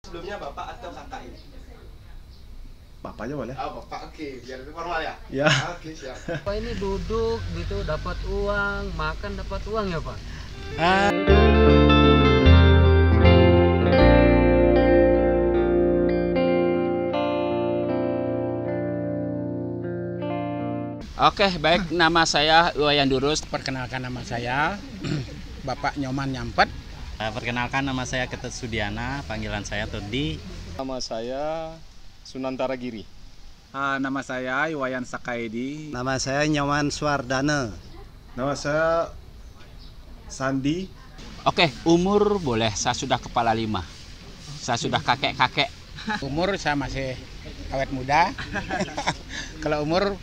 Sebelumnya bapak atau kakak ini? Bapaknya boleh? Oh bapak, oke, biar lebih formal ya? Ya. Oke, siap. Pak ini duduk gitu dapat uang, makan dapat uang ya Pak? Oke, baik. Nama saya Iwayan Durus. Perkenalkan nama saya Bapak Nyoman Nyampet. Perkenalkan nama saya Ketut Sudiana, panggilan saya Todi. Nama saya Sunantara Giri. Nama saya Iwayan Sakaidi. Nama saya Nyoman Suardana. Nama saya Sandi. Oke, umur boleh. Saya sudah kepala 5. Saya sudah kakek-kakek. Umur saya masih awet muda. Kalau umur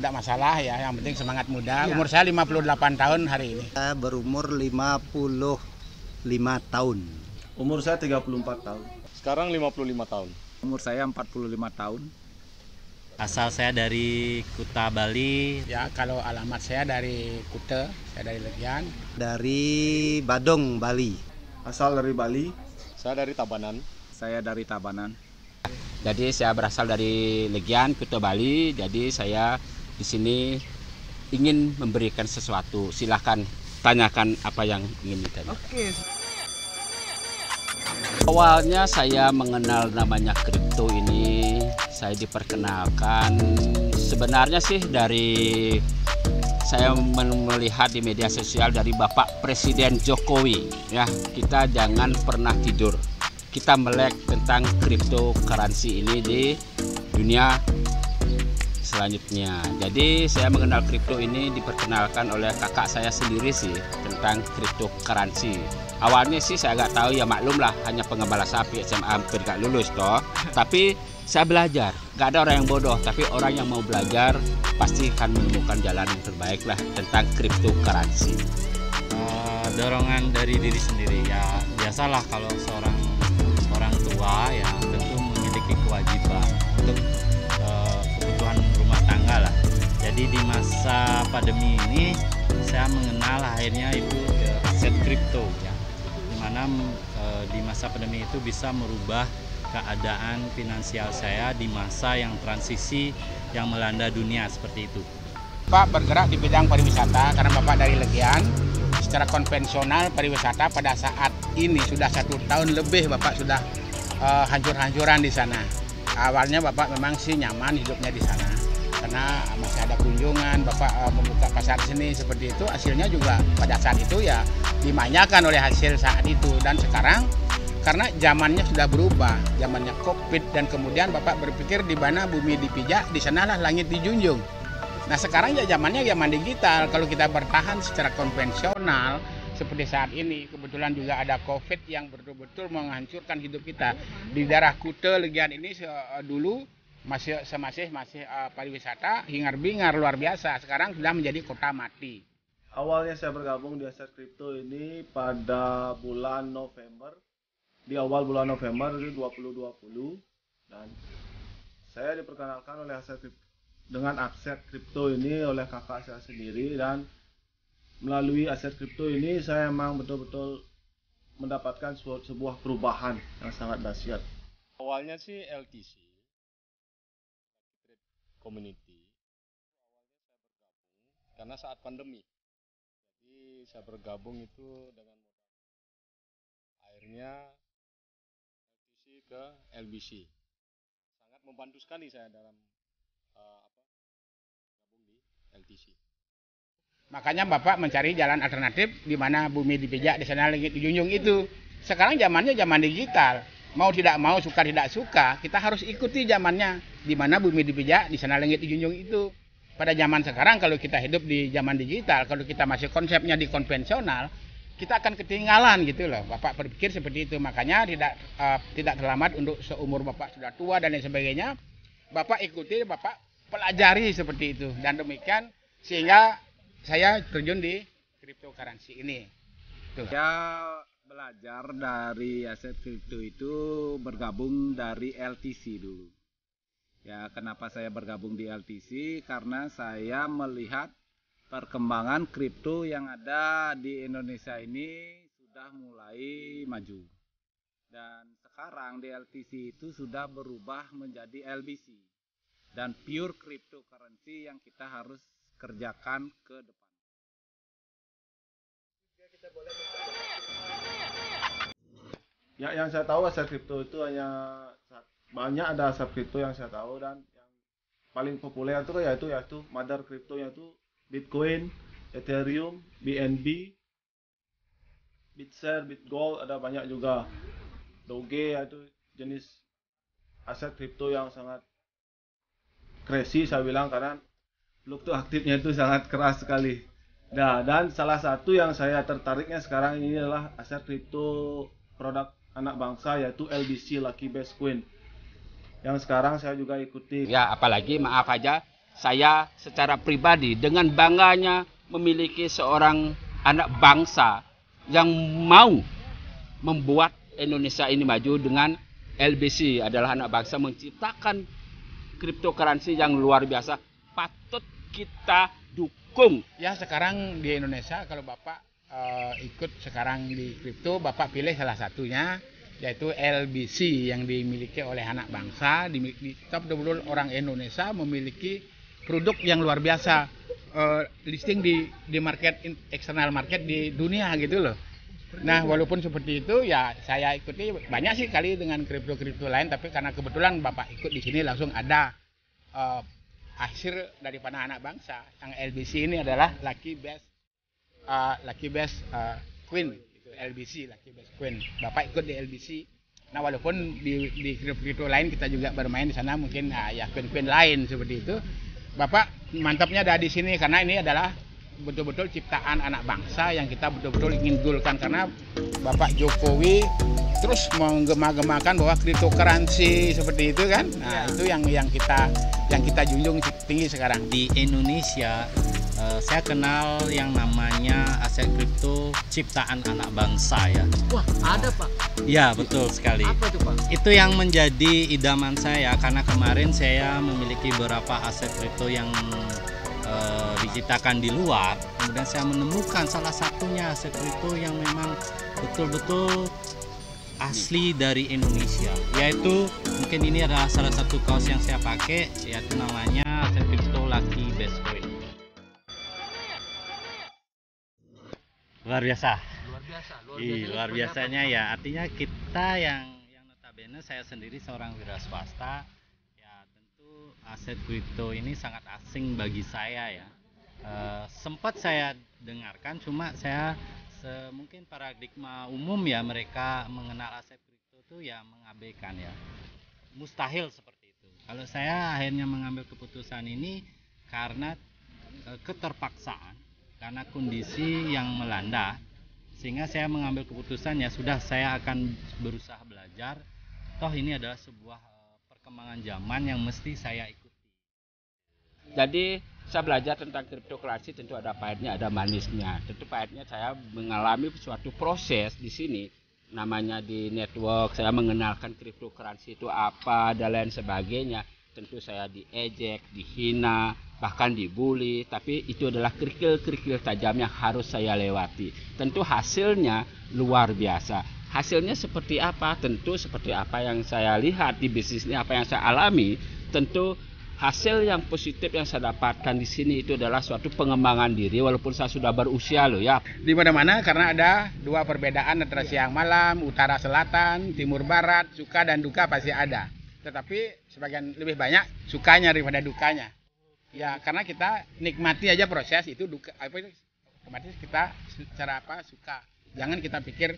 tidak masalah ya, yang penting semangat muda. Umur saya 58 tahun hari ini. Saya berumur 55 tahun. Umur saya 34 tahun. Sekarang 55 tahun. Umur saya 45 tahun. Asal saya dari Kuta, Bali. Ya, kalau alamat saya dari Kute, saya dari Legian. Dari Badung, Bali. Asal dari Bali. Saya dari Tabanan. Saya dari Tabanan. Jadi saya berasal dari Legian, Kuta, Bali. Jadi saya di sini ingin memberikan sesuatu. Silahkan tanyakan apa yang ingin ditanyakan. Oke. Awalnya saya mengenal namanya kripto ini, saya diperkenalkan sebenarnya sih dari saya melihat di media sosial dari Bapak Presiden Jokowi. Ya, kita jangan pernah tidur. Kita melek tentang cryptocurrency ini di dunia selanjutnya. Jadi saya mengenal kripto ini diperkenalkan oleh kakak saya sendiri sih tentang cryptocurrency. Awalnya sih saya nggak tahu, ya maklum lah, hanya pengembala sapi SMA hampir nggak lulus toh. Tapi saya belajar, nggak ada orang yang bodoh, tapi orang yang mau belajar pasti akan menemukan jalan yang terbaik lah tentang cryptocurrency. Dorongan dari diri sendiri ya, biasalah kalau seorang orang tua ya tentu memiliki kewajiban untuk kebutuhan rumah tangga lah. Jadi di masa pandemi ini saya mengenal akhirnya itu aset kripto ya, dimana di masa pandemi itu bisa merubah keadaan finansial saya di masa yang transisi yang melanda dunia seperti itu. Bapak bergerak di bidang pariwisata karena Bapak dari Legian. Secara konvensional pariwisata pada saat ini sudah 1 tahun lebih Bapak sudah hancur-hancuran di sana. Awalnya Bapak memang sih nyaman hidupnya di sana karena masih ada kunjungan, Bapak membuka pasar seni seperti itu. Hasilnya juga pada saat itu ya dimanjakan oleh hasil saat itu. Dan sekarang karena zamannya sudah berubah, zamannya Covid, dan kemudian Bapak berpikir di mana bumi dipijak, di sanalah langit dijunjung. Nah sekarang ya zamannya zaman digital. Kalau kita bertahan secara konvensional seperti saat ini, kebetulan juga ada Covid yang betul-betul menghancurkan hidup kita. Di daerah Kute, Legian ini dulu masih pariwisata hingar-bingar luar biasa. Sekarang sudah menjadi kota mati. Awalnya saya bergabung di aset kripto ini pada bulan November. Di awal bulan November 2020. Dan saya diperkenalkan oleh dengan aset kripto ini oleh kakak saya sendiri, dan melalui aset kripto ini saya memang betul-betul mendapatkan sebuah perubahan yang sangat dahsyat. Awalnya sih LTC, Community. Karena saat pandemi. Jadi saya bergabung itu dengan akhirnya LTC ke LBC. Sangat membantu sekali saya dalam gabung di LTC. Makanya Bapak mencari jalan alternatif di mana bumi dipijak, di sana langit dijunjung itu. Sekarang zamannya zaman digital. Mau tidak mau, suka tidak suka, kita harus ikuti zamannya. Di mana bumi dipijak, di sana langit dijunjung itu. Pada zaman sekarang kalau kita hidup di zaman digital, kalau kita masih konsepnya di konvensional, kita akan ketinggalan gitu loh. Bapak berpikir seperti itu. Makanya tidak terlambat untuk seumur Bapak sudah tua dan lain sebagainya. Bapak ikuti, Bapak pelajari seperti itu. Dan demikian sehingga saya terjun di cryptocurrency ini. Tuh. Saya belajar dari aset kripto itu bergabung dari LTC dulu. Ya, kenapa saya bergabung di LTC? Karena saya melihat perkembangan kripto yang ada di Indonesia ini sudah mulai maju. Dan sekarang sekarang di LTC itu sudah berubah menjadi LBC dan pure cryptocurrency yang kita harus kerjakan ke depan. Ya, yang saya tahu aset kripto itu hanya banyak ada aset kripto yang saya tahu, dan yang paling populer itu yaitu mother kripto, yaitu Bitcoin, Ethereum, BNB, Bitshare, Bitgold, ada banyak juga. Doge, yaitu jenis aset kripto yang sangat crazy saya bilang, karena fluktuatifnya itu sangat keras sekali. Nah, dan salah satu yang saya tertariknya sekarang ini adalah aset kripto produk anak bangsa, yaitu LBC, Lucky Best Coin, yang sekarang saya juga ikuti. Ya, apalagi maaf aja, saya secara pribadi dengan bangganya memiliki seorang anak bangsa yang mau membuat Indonesia ini maju dengan LBC, adalah anak bangsa menciptakan cryptocurrency yang luar biasa, patut kita dukung. Ya, sekarang di Indonesia kalau Bapak ikut sekarang di kripto, Bapak pilih salah satunya, yaitu LBC yang dimiliki oleh anak bangsa. Kita betul-betul orang Indonesia memiliki produk yang luar biasa, listing di market, eksternal market di dunia gitu loh. Nah, walaupun seperti itu ya saya ikuti banyak sih kali dengan kripto-kripto lain, tapi karena kebetulan Bapak ikut di sini langsung ada hasil daripada anak bangsa. Yang LBC ini adalah Lucky Best Coin, itu LBC, Lucky Best Coin. Bapak ikut di LBC. Nah, walaupun di kripto lain kita juga bermain di sana, mungkin ya coin-coin lain seperti itu. Bapak mantapnya ada di sini karena ini adalah betul-betul ciptaan anak bangsa yang kita betul-betul ingin dulurkan, karena Bapak Jokowi terus menggema-gemakan bahwa cryptocurrency seperti itu kan. Nah, itu yang kita junjung tinggi sekarang di Indonesia. Saya kenal yang namanya aset kripto ciptaan anak bangsa ya. Wah, ada Pak? Ya, betul sekali. Apa itu Pak? Itu yang menjadi idaman saya, karena kemarin saya memiliki beberapa aset kripto yang diciptakan di luar. Kemudian saya menemukan salah satunya aset kripto yang memang betul-betul asli dari Indonesia, yaitu mungkin ini adalah salah satu kaos yang saya pakai, yaitu namanya aset kripto Lucky Best Coin. Luar biasa. Luar biasanya ya, artinya kita yang notabene saya sendiri seorang wira swasta, ya tentu aset kripto ini sangat asing bagi saya ya. Sempat saya dengarkan, cuma saya mungkin paradigma umum ya, mereka mengenal aset kripto itu ya mengabaikan ya, mustahil seperti itu. Kalau saya akhirnya mengambil keputusan ini karena keterpaksaan, karena kondisi yang melanda, sehingga saya mengambil keputusan ya sudah, saya akan berusaha belajar, toh ini adalah sebuah perkembangan zaman yang mesti saya ikuti. Jadi saya belajar tentang cryptocurrency, tentu ada pahitnya, ada manisnya. Tentu pahitnya saya mengalami suatu proses di sini, namanya di network, saya mengenalkan cryptocurrency itu apa dan lain sebagainya. Tentu saya diejek, dihina, bahkan dibully, tapi itu adalah kerikil-kerikil tajam yang harus saya lewati. Tentu hasilnya luar biasa. Hasilnya seperti apa? Tentu seperti apa yang saya lihat di bisnis ini, apa yang saya alami. Tentu hasil yang positif yang saya dapatkan di sini itu adalah suatu pengembangan diri, walaupun saya sudah berusia loh ya. Di mana-mana, karena ada dua perbedaan antara siang malam, utara selatan, timur barat, suka dan duka pasti ada. Tetapi sebagian lebih banyak sukanya daripada dukanya. Ya, karena kita nikmati aja proses itu, duka apa itu otomatis kita secara apa suka. Jangan kita pikir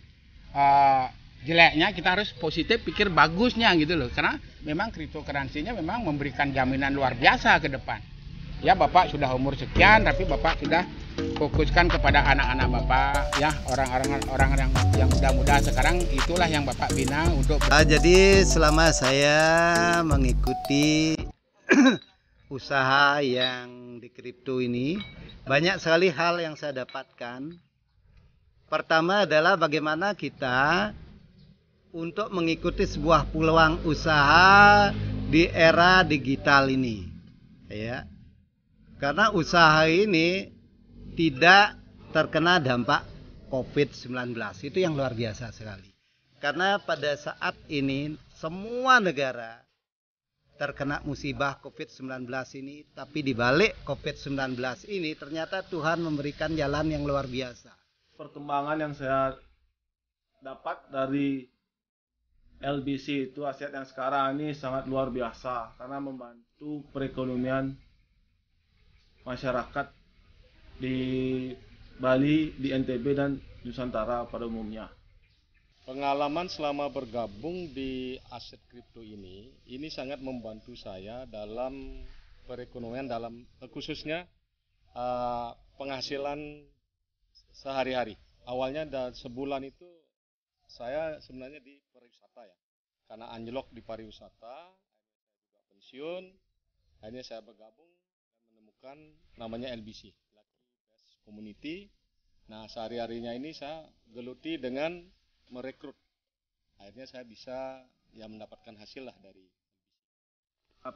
jeleknya, kita harus positif, pikir bagusnya gitu loh. Karena memang cryptocurrency-nya memang memberikan jaminan luar biasa ke depan. Ya, Bapak sudah umur sekian, tapi Bapak sudah fokuskan kepada anak-anak Bapak, ya, orang-orang yang muda-muda sekarang, itulah yang Bapak bina untuk. Jadi selama saya mengikuti usaha yang di kripto ini, banyak sekali hal yang saya dapatkan. Pertama adalah bagaimana kita untuk mengikuti sebuah peluang usaha di era digital ini, ya. Karena usaha ini tidak terkena dampak COVID-19, itu yang luar biasa sekali. Karena pada saat ini semua negara terkena musibah COVID-19 ini, tapi di balik COVID-19 ini ternyata Tuhan memberikan jalan yang luar biasa. Perkembangan yang saya dapat dari LBC itu aset yang sekarang ini sangat luar biasa karena membantu perekonomian masyarakat di Bali, di NTB dan Nusantara pada umumnya. Pengalaman selama bergabung di aset kripto ini sangat membantu saya dalam perekonomian, dalam khususnya penghasilan sehari-hari. Awalnya sebulan itu saya sebenarnya di pariwisata ya, karena anjlok di pariwisata, akhirnya saya juga pensiun, akhirnya saya bergabung dan menemukan namanya LBC, Lucky Best Community. Nah, sehari-harinya ini saya geluti dengan merekrut. Akhirnya saya bisa ya mendapatkan hasil lah dari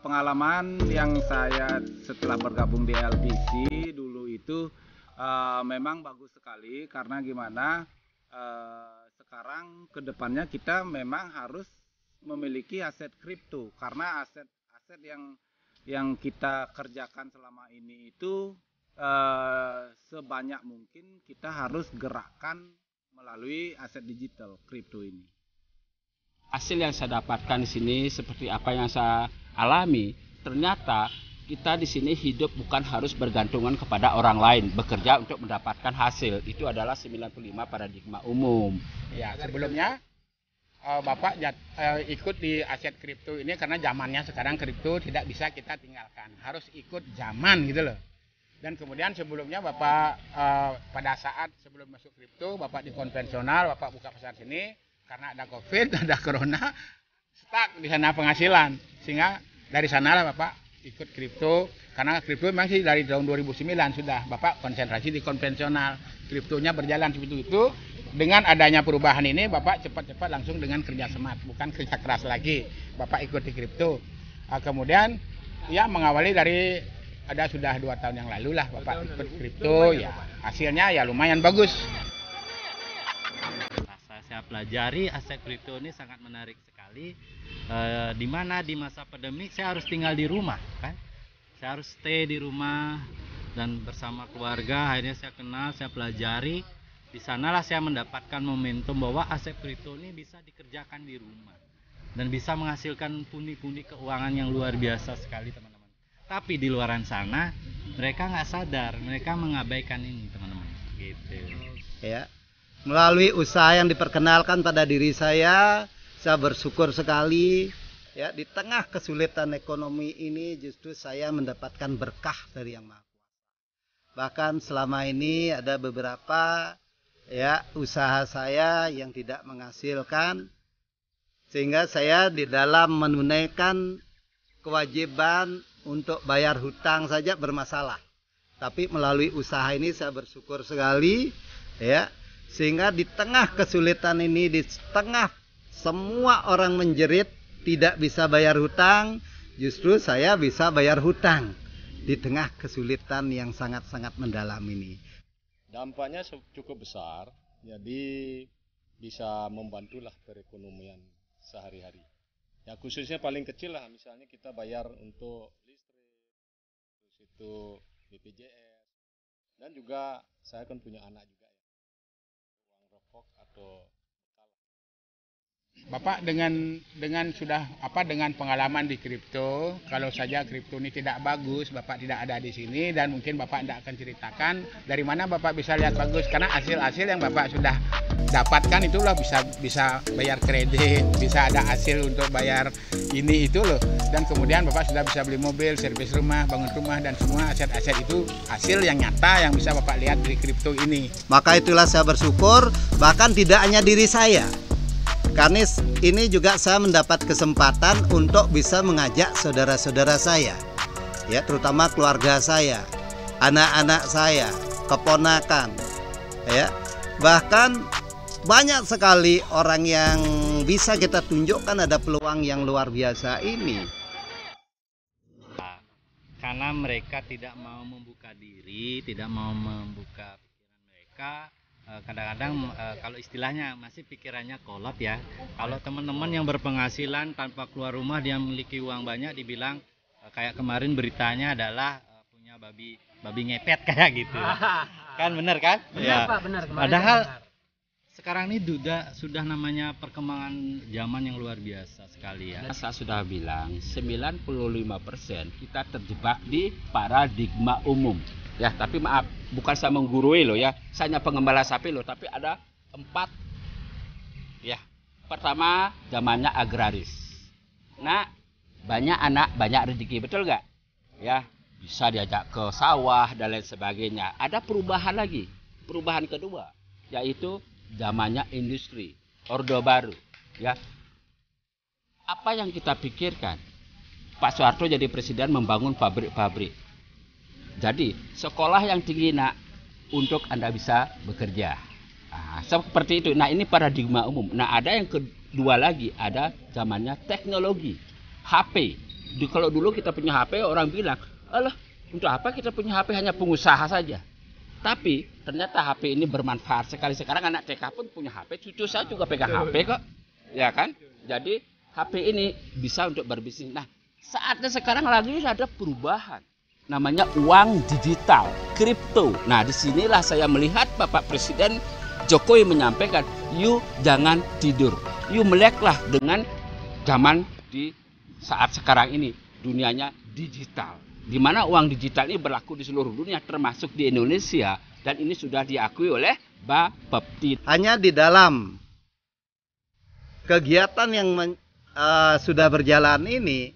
pengalaman yang saya setelah bergabung di LBC dulu itu memang bagus sekali karena gimana sekarang kedepannya kita memang harus memiliki aset kripto karena aset yang kita kerjakan selama ini itu sebanyak mungkin kita harus gerakkan melalui aset digital kripto ini. Hasil yang saya dapatkan di sini seperti apa yang saya alami, ternyata kita di sini hidup bukan harus bergantungan kepada orang lain, bekerja untuk mendapatkan hasil. Itu adalah 95 paradigma umum. Ya, sebelumnya Bapak ikut di aset kripto ini karena zamannya sekarang kripto tidak bisa kita tinggalkan, harus ikut zaman gitu loh. Dan kemudian sebelumnya Bapak pada saat sebelum masuk kripto, Bapak di konvensional, Bapak buka pasar sini karena ada COVID, ada corona, stuck di sana penghasilan. Sehingga dari sanalah Bapak ikut kripto karena kripto memang sih dari tahun 2009 sudah Bapak konsentrasi di konvensional. Kriptonya berjalan seperti itu. Dengan adanya perubahan ini Bapak cepat-cepat langsung dengan kerja smart, bukan kerja keras lagi. Bapak ikut di kripto. Kemudian ya mengawali dari ada sudah 2 tahun yang lalu lah Bapak ikut kripto, ya hasilnya ya lumayan bagus. Saya pelajari aset kripto ini sangat menarik sekali. Di mana di masa pandemi saya harus tinggal di rumah, kan? Saya harus stay di rumah dan bersama keluarga. Akhirnya saya kenal, saya pelajari. Di sanalah saya mendapatkan momentum bahwa aset kripto ini bisa dikerjakan di rumah dan bisa menghasilkan pundi-pundi keuangan yang luar biasa sekali, teman-teman. Tapi di luaran sana mereka nggak sadar, mereka mengabaikan ini, teman-teman. Gitu. Ya. Melalui usaha yang diperkenalkan pada diri saya bersyukur sekali. Ya, di tengah kesulitan ekonomi ini justru saya mendapatkan berkah dari Yang Maha Kuasa. Bahkan selama ini ada beberapa ya usaha saya yang tidak menghasilkan, sehingga saya di dalam menunaikan kewajiban untuk bayar hutang saja bermasalah. Tapi melalui usaha ini saya bersyukur sekali, ya. Sehingga di tengah kesulitan ini, di tengah semua orang menjerit tidak bisa bayar hutang, justru saya bisa bayar hutang di tengah kesulitan yang sangat-sangat mendalam ini. Dampaknya cukup besar, jadi bisa membantulah perekonomian sehari-hari. Ya khususnya paling kecil lah, misalnya kita bayar untuk listrik, terus itu BPJS, dan juga saya kan punya anak juga ya, uang rokok atau Bapak dengan sudah dengan pengalaman di kripto, kalau saja kripto ini tidak bagus, Bapak tidak ada di sini dan mungkin Bapak tidak akan ceritakan dari mana Bapak bisa lihat bagus karena hasil-hasil yang Bapak sudah dapatkan itulah bisa bayar kredit, bisa ada hasil untuk bayar ini itu loh. Dan kemudian Bapak sudah bisa beli mobil, servis rumah, bangun rumah dan semua aset-aset itu hasil yang nyata yang bisa Bapak lihat dari kripto ini. Maka itulah saya bersyukur, bahkan tidak hanya diri saya. Karena ini juga saya mendapat kesempatan untuk bisa mengajak saudara-saudara saya, ya terutama keluarga saya, anak-anak saya, keponakan, ya bahkan banyak sekali orang yang bisa kita tunjukkan ada peluang yang luar biasa ini. Karena mereka tidak mau membuka diri, tidak mau membuka pikiran mereka, kadang-kadang kalau istilahnya masih pikirannya kolot ya. Kalau teman-teman yang berpenghasilan tanpa keluar rumah dia memiliki uang banyak dibilang kayak kemarin beritanya adalah punya babi ngepet kayak gitu. Kan bener kan? Benar Pak, benar. Kemarin Padahal saya dengar. sekarang ini sudah namanya perkembangan zaman yang luar biasa sekali ya. Saya sudah bilang 95% kita terjebak di paradigma umum. Ya, tapi maaf, bukan saya menggurui loh ya. Saya hanya pengembala sapi loh, tapi ada 4. Ya. Pertama, zamannya agraris. Nah, banyak anak, banyak rezeki, betul nggak? Ya, bisa diajak ke sawah dan lain sebagainya. Ada perubahan lagi. Perubahan kedua, yaitu zamannya industri, orde baru, ya. Apa yang kita pikirkan? Pak Soeharto jadi presiden membangun pabrik-pabrik. Jadi sekolah yang tinggi nak untuk Anda bisa bekerja. Seperti itu. Nah, ini paradigma umum. Nah, ada yang kedua lagi, ada zamannya teknologi, HP. Kalau dulu kita punya HP orang bilang, alah untuk apa kita punya HP, hanya pengusaha saja. Tapi ternyata HP ini bermanfaat sekali. Sekarang anak TK pun punya HP, cucu saya juga pegang HP kok, ya kan? Jadi HP ini bisa untuk berbisnis. Nah, saatnya sekarang lagi ada perubahan, namanya uang digital, kripto. Nah, disinilah saya melihat Bapak Presiden Jokowi menyampaikan, "You jangan tidur, you meleklah dengan zaman di saat sekarang ini, dunianya digital." Di mana uang digital ini berlaku di seluruh dunia, termasuk di Indonesia, dan ini sudah diakui oleh Bapepti. Hanya di dalam kegiatan yang sudah berjalan ini,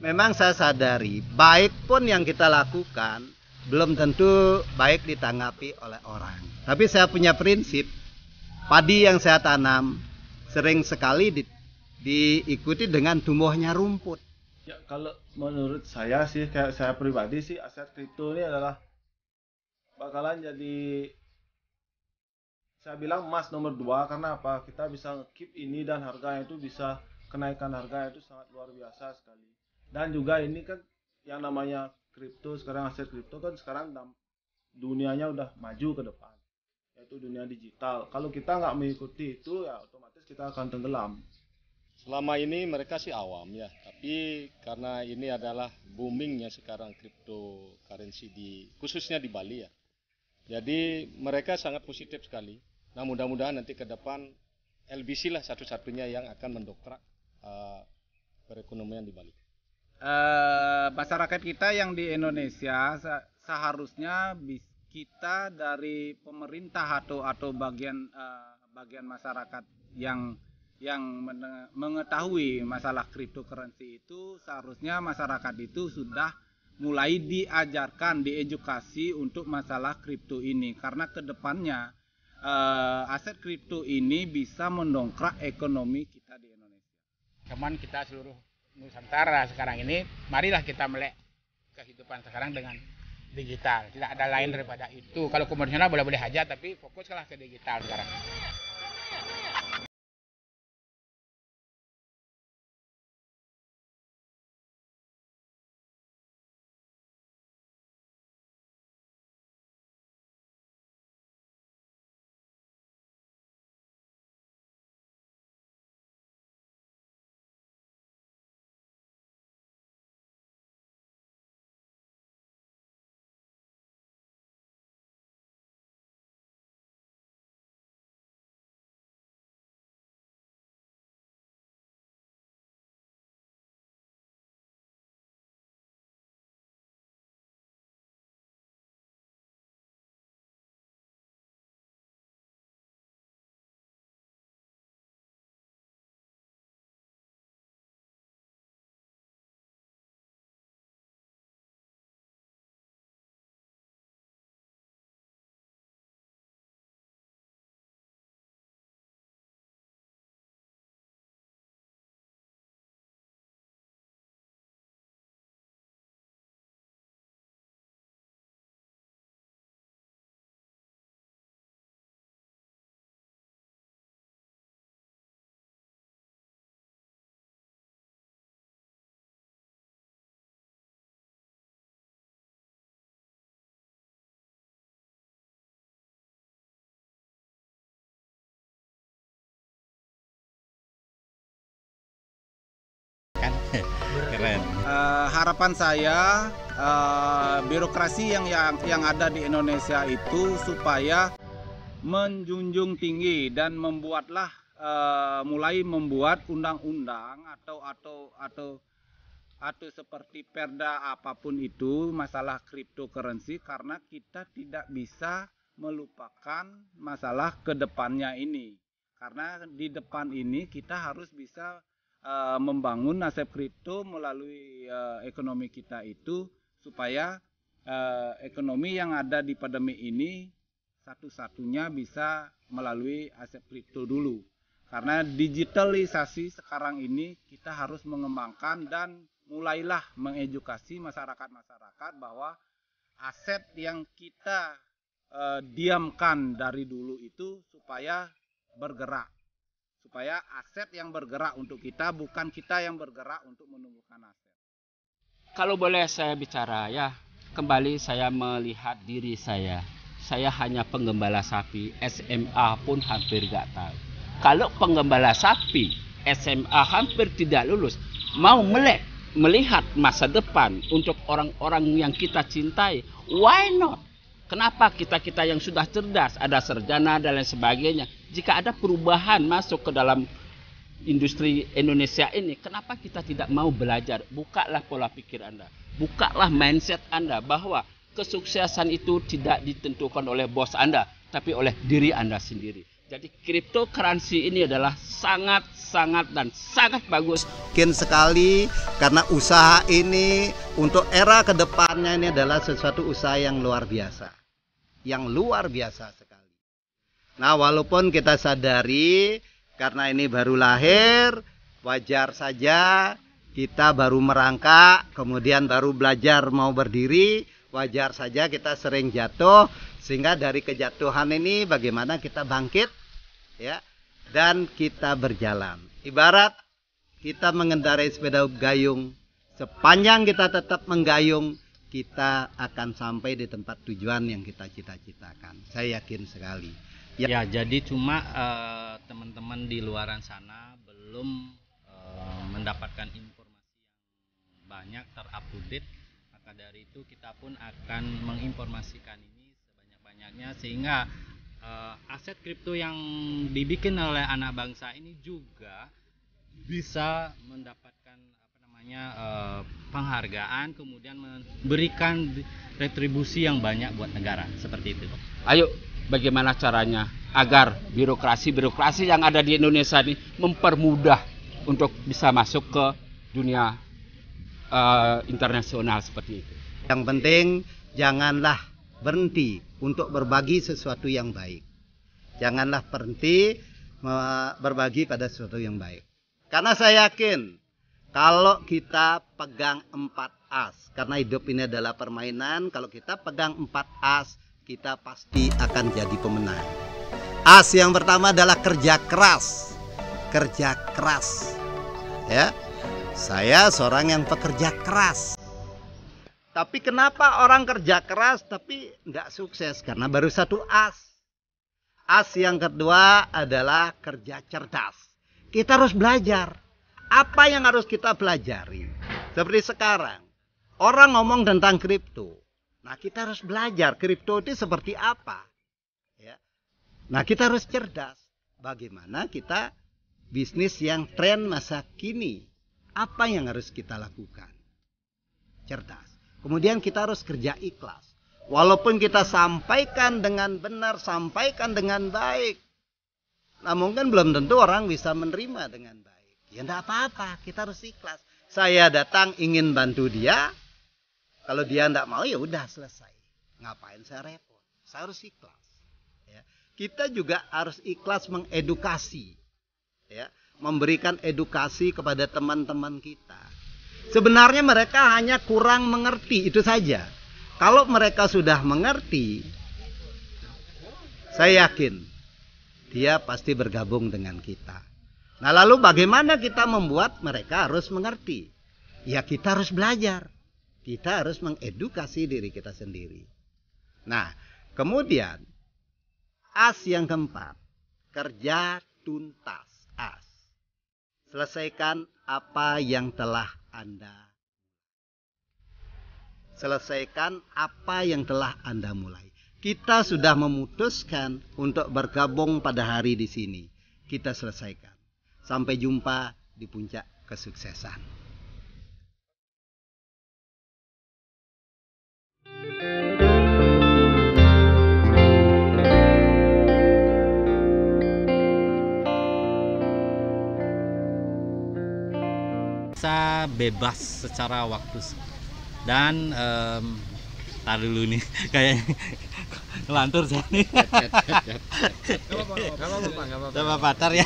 memang saya sadari, baik pun yang kita lakukan, belum tentu baik ditanggapi oleh orang. Tapi saya punya prinsip, padi yang saya tanam sering sekali diikuti dengan tumbuhnya rumput. Ya, kalau menurut saya sih, kayak saya pribadi sih, aset kripto ini adalah bakalan jadi, saya bilang emas nomor 2. Karena apa? Kita bisa nge-keep ini dan harganya itu bisa, kenaikan harganya itu sangat luar biasa sekali. Dan juga ini kan yang namanya kripto sekarang, aset kripto kan sekarang dunianya udah maju ke depan, yaitu dunia digital. Kalau kita nggak mengikuti itu, ya otomatis kita akan tenggelam. Selama ini mereka sih awam ya, tapi karena ini adalah boomingnya sekarang cryptocurrency khususnya di Bali ya. Jadi mereka sangat positif sekali. Nah, mudah-mudahan nanti ke depan LBC lah satu-satunya yang akan mendongkrak perekonomian di Bali. Masyarakat kita yang di Indonesia seharusnya kita dari pemerintah atau bagian masyarakat yang mengetahui masalah cryptocurrency itu, seharusnya masyarakat itu sudah mulai diajarkan, diedukasi untuk masalah kripto ini, karena kedepannya aset kripto ini bisa mendongkrak ekonomi kita di Indonesia. Cuman kita seluruh Nusantara sekarang ini, marilah kita melek kehidupan sekarang dengan digital. Tidak ada lain daripada itu. Kalau konvensional boleh-boleh aja, tapi fokuslah ke digital sekarang. Keren. Harapan saya birokrasi yang ada di Indonesia itu supaya menjunjung tinggi dan membuatlah mulai membuat undang-undang atau seperti perda apapun itu masalah cryptocurrency, karena kita tidak bisa melupakan masalah kedepannya ini. Karena di depan ini kita harus bisa membangun aset kripto melalui ekonomi kita itu, supaya ekonomi yang ada di pandemi ini satu-satunya bisa melalui aset kripto dulu. Karena digitalisasi sekarang ini kita harus mengembangkan dan mulailah mengedukasi masyarakat bahwa aset yang kita diamkan dari dulu itu supaya bergerak. Supaya aset yang bergerak untuk kita, bukan kita yang bergerak untuk menumbuhkan aset. Kalau boleh saya bicara ya, kembali saya melihat diri saya. Saya hanya penggembala sapi, SMA pun hampir gak tahu. Kalau penggembala sapi, SMA hampir tidak lulus, mau melihat masa depan untuk orang-orang yang kita cintai, why not? Kenapa kita yang sudah cerdas, ada sarjana dan lain sebagainya, jika ada perubahan masuk ke dalam industri Indonesia ini, kenapa kita tidak mau belajar? Bukalah pola pikir Anda, bukalah mindset Anda bahwa kesuksesan itu tidak ditentukan oleh bos Anda, tapi oleh diri Anda sendiri. Jadi cryptocurrency ini adalah sangat bagus. Mungkin sekali karena usaha ini untuk era kedepannya ini adalah sesuatu usaha yang luar biasa. Yang luar biasa sekali. Nah, walaupun kita sadari karena ini baru lahir, wajar saja kita baru merangkak, kemudian baru belajar mau berdiri, wajar saja kita sering jatuh, sehingga dari kejatuhan ini bagaimana kita bangkit, ya, dan kita berjalan. Ibarat kita mengendarai sepeda gayung, sepanjang kita tetap menggayung, kita akan sampai di tempat tujuan yang kita cita-citakan. Saya yakin sekali. Ya, jadi cuma teman-teman di luaran sana belum mendapatkan informasi yang banyak terupdate. Maka dari itu kita pun akan menginformasikan ini sebanyak-banyaknya, sehingga aset kripto yang dibikin oleh anak bangsa ini juga bisa mendapatkan penghargaan, kemudian memberikan retribusi yang banyak buat negara, seperti itu. Ayo, bagaimana caranya agar birokrasi yang ada di Indonesia ini mempermudah untuk bisa masuk ke dunia internasional seperti itu. Yang penting janganlah berhenti untuk berbagi sesuatu yang baik. Janganlah berhenti berbagi pada sesuatu yang baik. Karena saya yakin kalau kita pegang 4 as, karena hidup ini adalah permainan, kalau kita pegang 4 as, kita pasti akan jadi pemenang. As yang pertama adalah kerja keras. Kerja keras. Ya. Saya seorang yang pekerja keras. Tapi kenapa orang kerja keras tapi tidak sukses? Karena baru 1 as. As yang kedua adalah kerja cerdas. Kita harus belajar. Apa yang harus kita pelajari? Seperti sekarang, orang ngomong tentang kripto. Nah, kita harus belajar kripto itu seperti apa. Ya. Nah, kita harus cerdas. Bagaimana kita bisnis yang tren masa kini? Apa yang harus kita lakukan? Cerdas. Kemudian kita harus kerja ikhlas. Walaupun kita sampaikan dengan benar, sampaikan dengan baik. Nah, mungkin belum tentu orang bisa menerima dengan baik. Ya enggak apa-apa, kita harus ikhlas. Saya datang ingin bantu dia. Kalau dia enggak mau, ya udah selesai. Ngapain saya repot? Saya harus ikhlas. Ya. Kita juga harus ikhlas mengedukasi. Ya. Memberikan edukasi kepada teman-teman kita. Sebenarnya mereka hanya kurang mengerti, itu saja. Kalau mereka sudah mengerti, saya yakin dia pasti bergabung dengan kita. Nah, lalu bagaimana kita membuat mereka harus mengerti? Ya, kita harus belajar. Kita harus mengedukasi diri kita sendiri. Nah, kemudian as yang keempat, kerja tuntas. As. Selesaikan apa yang telah Anda. Selesaikan apa yang telah Anda mulai. Kita sudah memutuskan untuk bergabung pada hari di sini. Kita selesaikan. Sampai jumpa di puncak kesuksesan. Bisa bebas secara waktu dan tar dulu nih kayak ngelantur saya nih. Gak apa-apa, Pak. Coba patar ya.